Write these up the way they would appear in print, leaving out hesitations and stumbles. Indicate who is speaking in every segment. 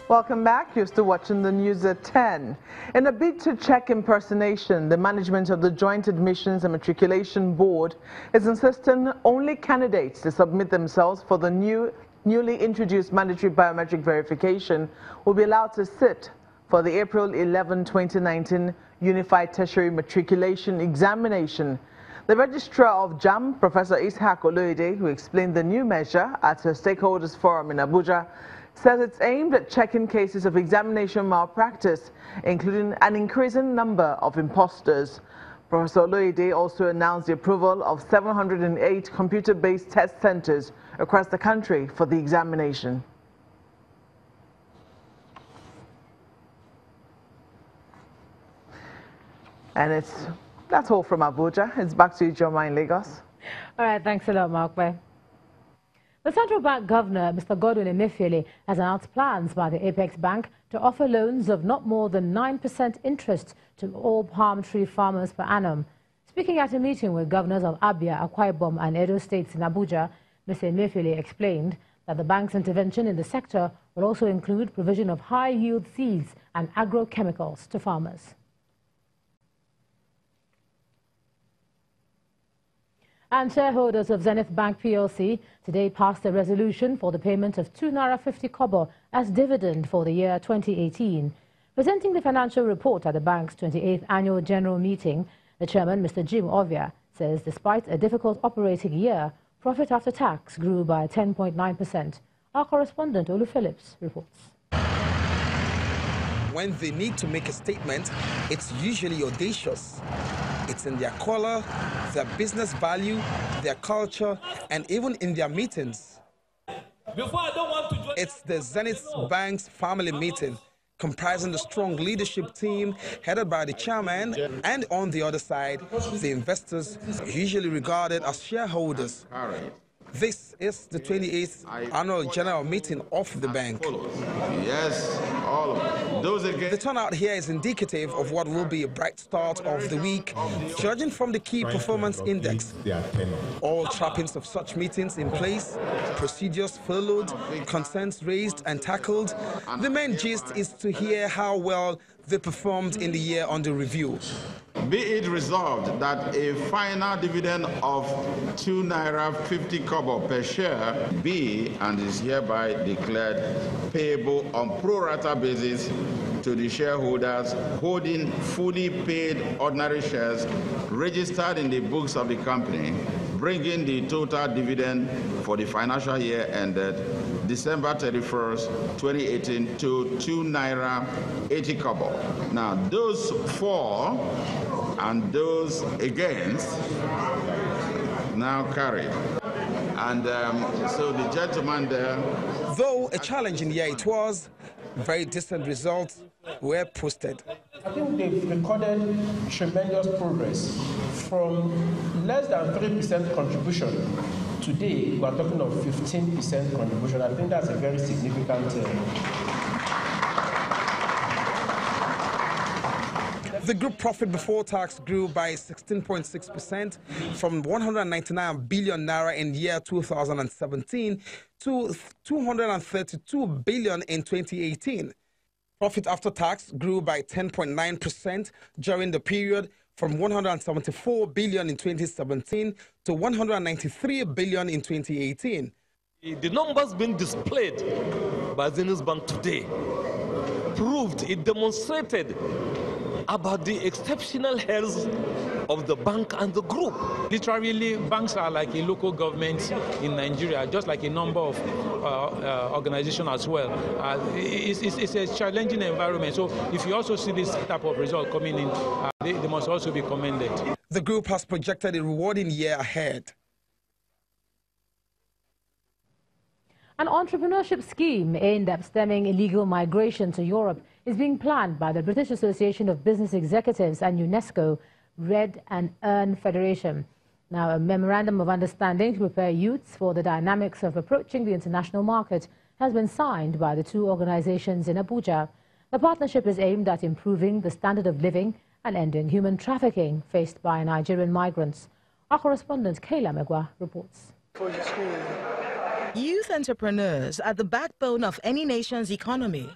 Speaker 1: Welcome back. You're still watching the news at 10. In a bid to check impersonation, the management of the Joint Admissions and Matriculation Board is insisting only candidates to submit themselves for the newly introduced mandatory biometric verification will be allowed to sit for the April 11, 2019 Unified Tertiary Matriculation Examination. The Registrar of JAMB, Professor Ishaq Oloide, who explained the new measure at a stakeholders forum in Abuja, says it's aimed at checking cases of examination malpractice, including an increasing number of imposters. Professor Oloide also announced the approval of 708 computer-based test centers across the country for the examination. And that's all from Abuja. It's back to you, Joma, in Lagos.
Speaker 2: All right, thanks a lot, Mark. Bye. The Central Bank Governor, Mr. Godwin Emefiele, has announced plans by the Apex Bank to offer loans of not more than 9% interest to all palm tree farmers per annum. Speaking at a meeting with governors of Abia, Akwa Ibom and Edo states in Abuja, Mr. Emefiele explained that the bank's intervention in the sector will also include provision of high-yield seeds and agrochemicals to farmers. And shareholders of Zenith Bank PLC today passed a resolution for the payment of 2 Naira 50 kobo as dividend for the year 2018. Presenting the financial report at the bank's 28th annual general meeting, the chairman, Mr. Jim Ovia, says despite a difficult operating year, profit after tax grew by 10.9%. Our correspondent, Olu Phillips, reports.
Speaker 3: When they need to make a statement, it's usually audacious. It's in their color, their business value, their culture, and even in their meetings. It's the Zenith Bank's family meeting, comprising the strong leadership team headed by the chairman, and on the other side, the investors, usually regarded as shareholders. This is the 28th annual general meeting of the bank.
Speaker 4: Yes, all of those again.
Speaker 3: The turnout here is indicative of what will be a bright start of the week, judging from the key performance index. All trappings of such meetings in place, procedures followed, concerns raised and tackled. The main gist is to hear how well they performed in the year under review.
Speaker 4: Be it resolved that a final dividend of 2 Naira 50 kobo per share be and is hereby declared payable on pro rata basis to the shareholders holding fully paid ordinary shares registered in the books of the company, bringing the total dividend for the financial year ended December 31st, 2018 to 2 Naira 80 kobo. Now, those for and those against now carried. And so the gentleman there.
Speaker 3: Though a challenging year it was, very decent results were posted.
Speaker 5: I think they've recorded tremendous progress from less than 3% contribution. Today, we are talking of 15% contribution. I think that's a very significant.
Speaker 3: The group profit before tax grew by 16.6% from 199 billion naira in the year 2017 to 232 billion in 2018. Profit after tax grew by 10.9% during the period from 174 billion in 2017 to 193 billion in 2018.
Speaker 6: The numbers being displayed by Zenith Bank today it demonstrated about the exceptional health of the bank and the group.
Speaker 7: Literally, banks are like a local government in Nigeria, just like a number of organizations as well. It's a challenging environment. So if you also see this type of result coming in, they must also be commended.
Speaker 3: The group has projected a rewarding year ahead.
Speaker 2: An entrepreneurship scheme aimed at stemming illegal migration to Europe is being planned by the British Association of Business Executives and UNESCO Red and Earn Federation. Now, a memorandum of understanding to prepare youths for the dynamics of approaching the international market has been signed by the two organizations in Abuja. The partnership is aimed at improving the standard of living and ending human trafficking faced by Nigerian migrants. Our correspondent Kayla Megwa reports.
Speaker 8: Youth entrepreneurs are the backbone of any nation's economy.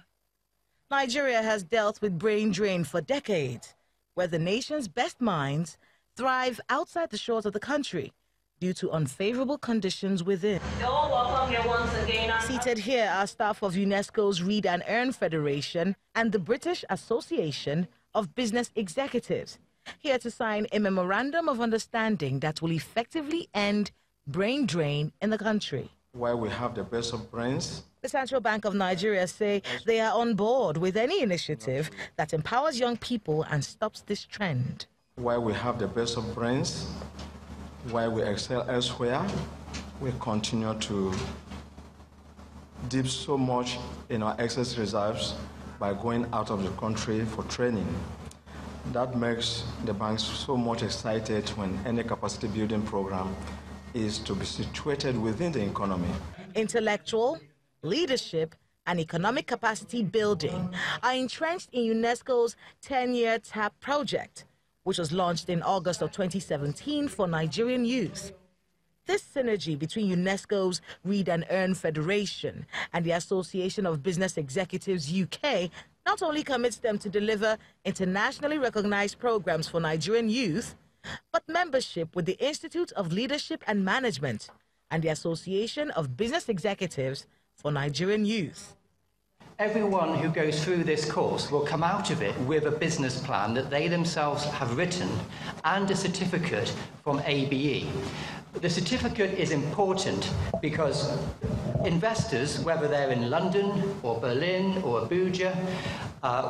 Speaker 8: Nigeria has dealt with brain drain for decades, where the nation's best minds thrive outside the shores of the country due to unfavorable conditions within.
Speaker 9: You're welcome here once again.
Speaker 8: Seated here are staff of UNESCO's Read and Earn Federation and the British Association of Business Executives, here to sign a memorandum of understanding that will effectively end brain drain in the country.
Speaker 10: Where we have the best of brains.
Speaker 8: The Central Bank of Nigeria say they are on board with any initiative that empowers young people and stops this trend.
Speaker 10: Where we have the best of brains, where we excel elsewhere, we continue to dip so much in our excess reserves by going out of the country for training. That makes the banks so much excited when any capacity building program is to be situated within the economy.
Speaker 8: Intellectual, leadership, and economic capacity building are entrenched in UNESCO's 10-year TAP project, which was launched in August of 2017 for Nigerian youth. This synergy between UNESCO's Read and Earn Federation and the Association of Business Executives UK not only commits them to deliver internationally recognized programs for Nigerian youth, but membership with the Institute of Leadership and Management and the Association of Business Executives for Nigerian Youth.
Speaker 11: Everyone who goes through this course will come out of it with a business plan that they themselves have written and a certificate from ABE. The certificate is important because investors, whether they're in London or Berlin or Abuja,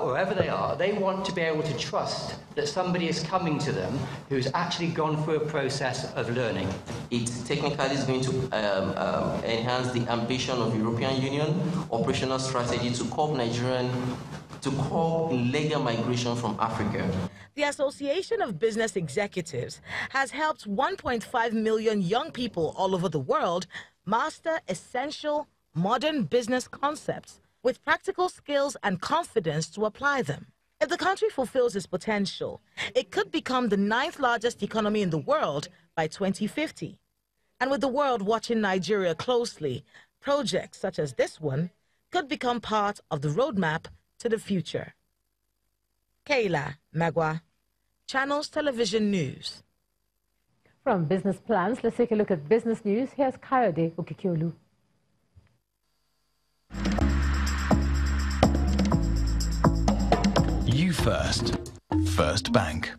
Speaker 11: wherever they are, they want to be able to trust that somebody is coming to them who's actually gone through a process of learning.
Speaker 12: It technically is going to enhance the ambition of European Union operational strategy to curb illegal migration from Africa.
Speaker 8: The Association of Business Executives has helped 1.5 million young people all over the world master essential modern business concepts with practical skills and confidence to apply them. If the country fulfills its potential, it could become the 9th largest economy in the world by 2050. And with the world watching Nigeria closely, projects such as this one could become part of the roadmap to the future. Kayla Magwa, Channels Television News.
Speaker 2: From business plans, let's take a look at business news. Here's Kayode Okikiolu.
Speaker 13: You first. First Bank.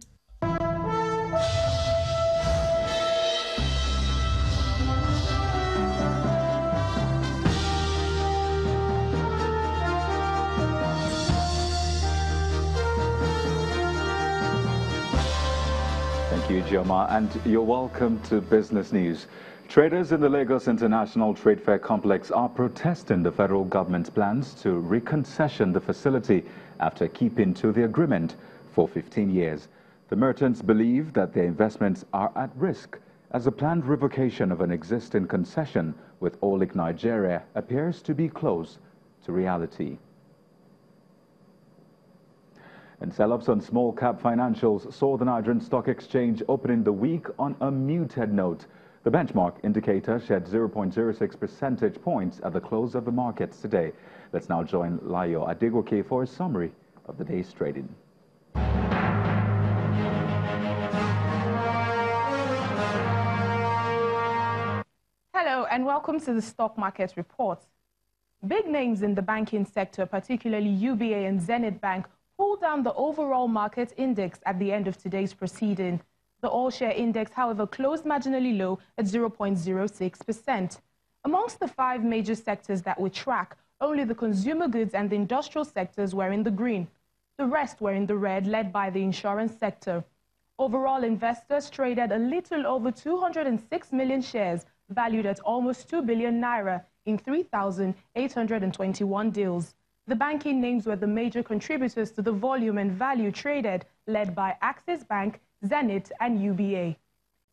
Speaker 14: Thank you, Joma, and you're welcome to Business News. Traders in the Lagos International Trade Fair Complex are protesting the federal government's plans to reconcession the facility after keeping to the agreement for 15 years. The merchants believe that their investments are at risk as a planned revocation of an existing concession with Olik Nigeria appears to be close to reality. And sell-ups on small-cap financials saw the Nigerian Stock Exchange opening the week on a muted note. The benchmark indicator shed 0.06 percentage points at the close of the markets today. Let's now join Layo Adegoke for a summary of the day's trading.
Speaker 15: Hello and welcome to the Stock Market Report. Big names in the banking sector, particularly UBA and Zenith Bank, pulled down the overall market index at the end of today's proceeding. The all-share index, however, closed marginally low at 0.06%. Amongst the 5 major sectors that we track, only the consumer goods and the industrial sectors were in the green. The rest were in the red, led by the insurance sector. Overall, investors traded a little over 206 million shares, valued at almost 2 billion naira in 3,821 deals. The banking names were the major contributors to the volume and value traded, led by Axis Bank, Zenith, and UBA.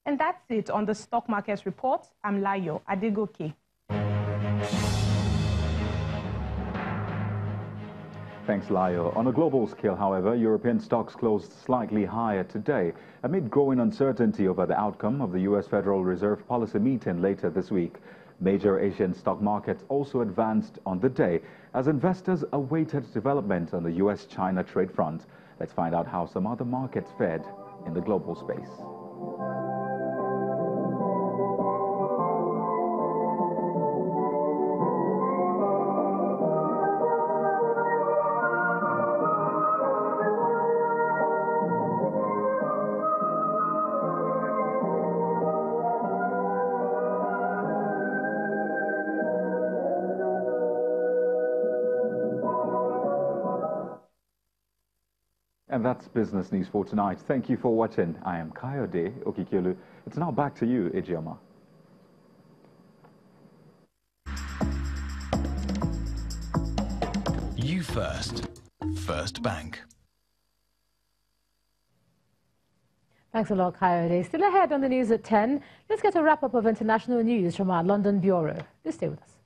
Speaker 15: And that's it on the Stock Market Report. I'm Layo Adegoke.
Speaker 14: Thanks, Layo. On a global scale, however, European stocks closed slightly higher today amid growing uncertainty over the outcome of the U.S. Federal Reserve policy meeting later this week. Major Asian stock markets also advanced on the day as investors awaited development on the US-China trade front. Let's find out how some other markets fared in the global space. And that's business news for tonight. Thank you for watching. I am Kayode Okikiolu. It's now back to you, Ejioma.
Speaker 13: You first. First Bank.
Speaker 2: Thanks a lot, Kayode. Still ahead on the news at 10. Let's get a wrap-up of international news from our London bureau. Do stay with us.